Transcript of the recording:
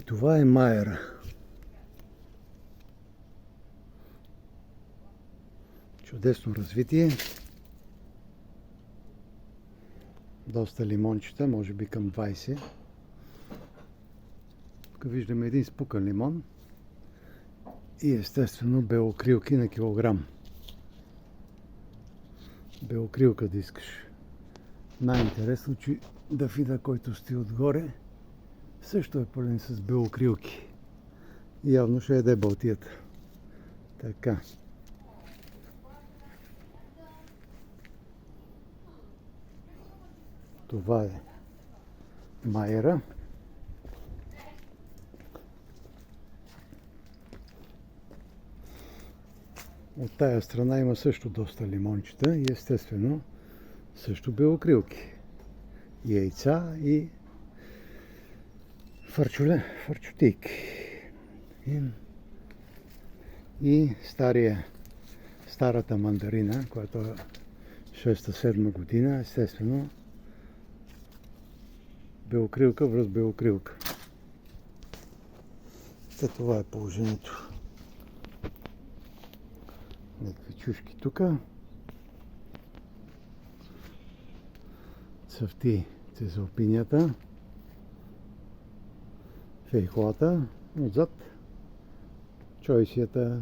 Това е Майера. Чудесно развитие. Доста лимончета, може би към 20. Тук виждаме един спукан лимон и естествено белокрилки на килограм. Белокрилка да искаш. Най-интересно, че дафида, който стои отгоре, също е пълен с белокрилки. И явно ще яде балтията. Така. Това е Майера. От тая страна има също доста лимончета и естествено също белокрилки. Яйца и фарчутейки. И старата мандарина, която е 6-7 година, естествено белокрилка връз белокрилка. Това е положението. Някакви чушки тук. Цъфти цезалпинията. Фейхлата. Отзад чойсията.